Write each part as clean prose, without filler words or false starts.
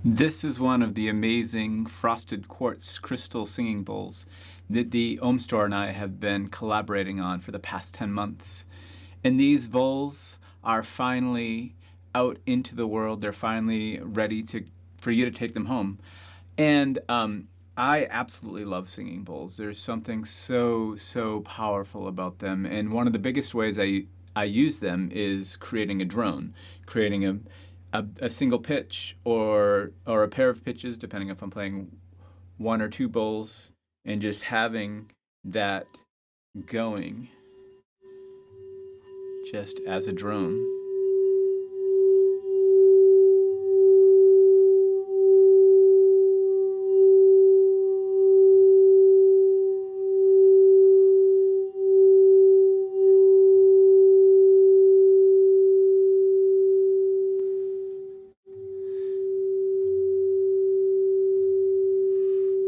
This is one of the amazing frosted quartz crystal singing bowls that the Ohm Store and I have been collaborating on for the past 10 months. And these bowls are finally out into the world. They're finally ready for you to take them home. And I absolutely love singing bowls. There's something so powerful about them. And one of the biggest ways I use them is creating a drone, creating a single pitch or a pair of pitches, depending if I'm playing one or two bowls, and just having that going just as a drone.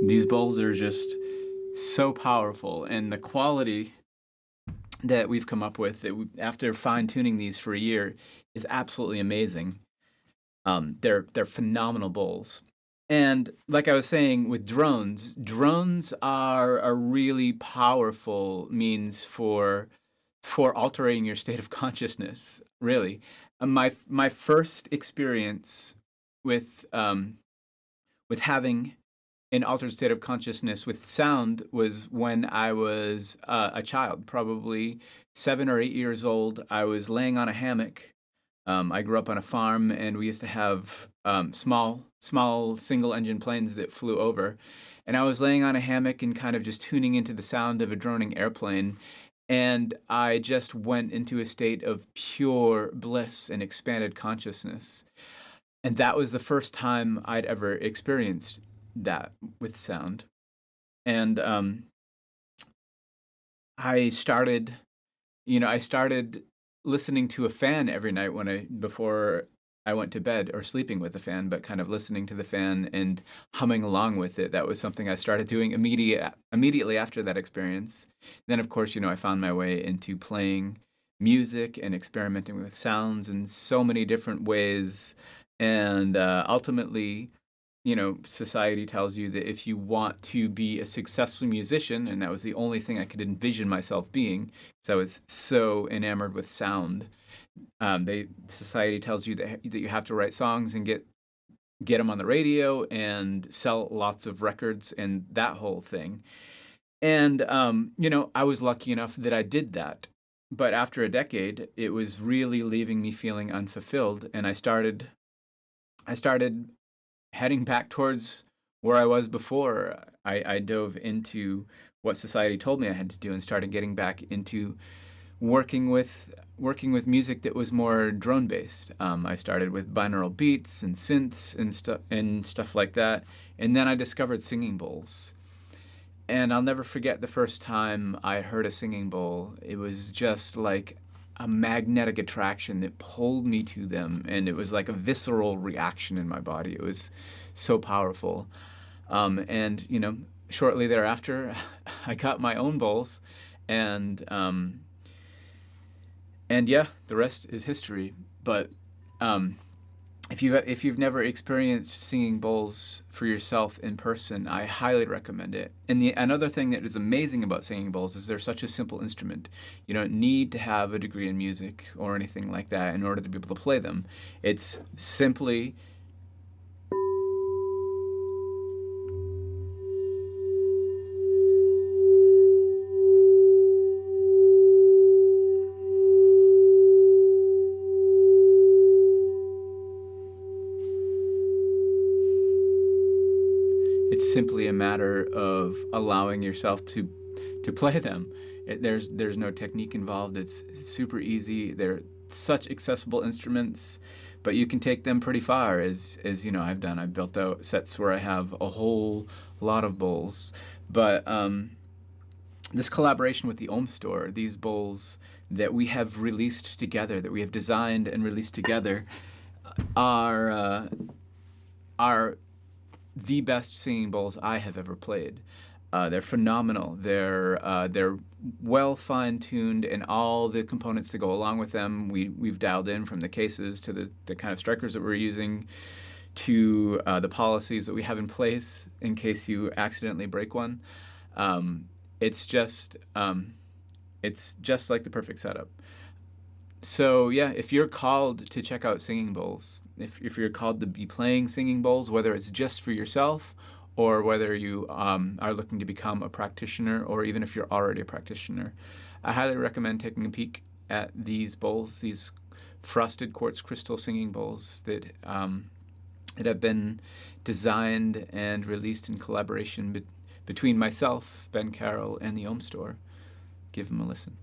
These bowls are just so powerful, and the quality that we've come up with after fine-tuning these for a year is absolutely amazing. They're phenomenal bowls. And like I was saying with drones are a really powerful means for altering your state of consciousness, really. My first experience with having an altered state of consciousness with sound was when I was a child, probably 7 or 8 years old. I was laying on a hammock. I grew up on a farm, and we used to have small single-engine planes that flew over. And I was laying on a hammock and kind of just tuning into the sound of a droning airplane. And I just went into a state of pure bliss and expanded consciousness. And that was the first time I'd ever experienced that with sound. And I started listening to a fan every night before I went to bed, or sleeping with the fan, but kind of listening to the fan and humming along with it. That was something I started doing immediately after that experience. Then, of course, I found my way into playing music and experimenting with sounds in so many different ways. And ultimately, society tells you that if you want to be a successful musician, and that was the only thing I could envision myself being, because I was so enamored with sound. Society tells you that you have to write songs and get them on the radio and sell lots of records and that whole thing. And I was lucky enough that I did that. But after a decade, it was really leaving me feeling unfulfilled, and I started heading back towards where I was before. I dove into what society told me I had to do and started getting back into working with music that was more drone based. I started with binaural beats and synths and stuff like that, and then I discovered singing bowls. And I'll never forget the first time I heard a singing bowl. It was just like a magnetic attraction that pulled me to them, and it was like a visceral reaction in my body. It was so powerful. And shortly thereafter, I got my own bowls, and yeah, the rest is history. But if you've never experienced singing bowls for yourself in person, I highly recommend it. And another thing that is amazing about singing bowls is they're such a simple instrument. You don't need to have a degree in music or anything like that in order to be able to play them. It's simply a matter of allowing yourself to play them. There's no technique involved. It's super easy. They're such accessible instruments, but you can take them pretty far, as I've done. I've built out sets where I have a whole lot of bowls. But this collaboration with the Ohm Store, these bowls that we have released together, that we have designed and released together, are the best singing bowls I have ever played. They're phenomenal. They're well fine-tuned, and all the components that go along with them, we've dialed in, from the cases to the kind of strikers that we're using to the policies that we have in place in case you accidentally break one. Um, it's just like the perfect setup. So yeah, if you're called to check out singing bowls, if you're called to be playing singing bowls, whether it's just for yourself or whether you are looking to become a practitioner, or even if you're already a practitioner, I highly recommend taking a peek at these bowls, these frosted quartz crystal singing bowls that have been designed and released in collaboration between myself, Ben Carroll, and the Ohm Store. Give them a listen.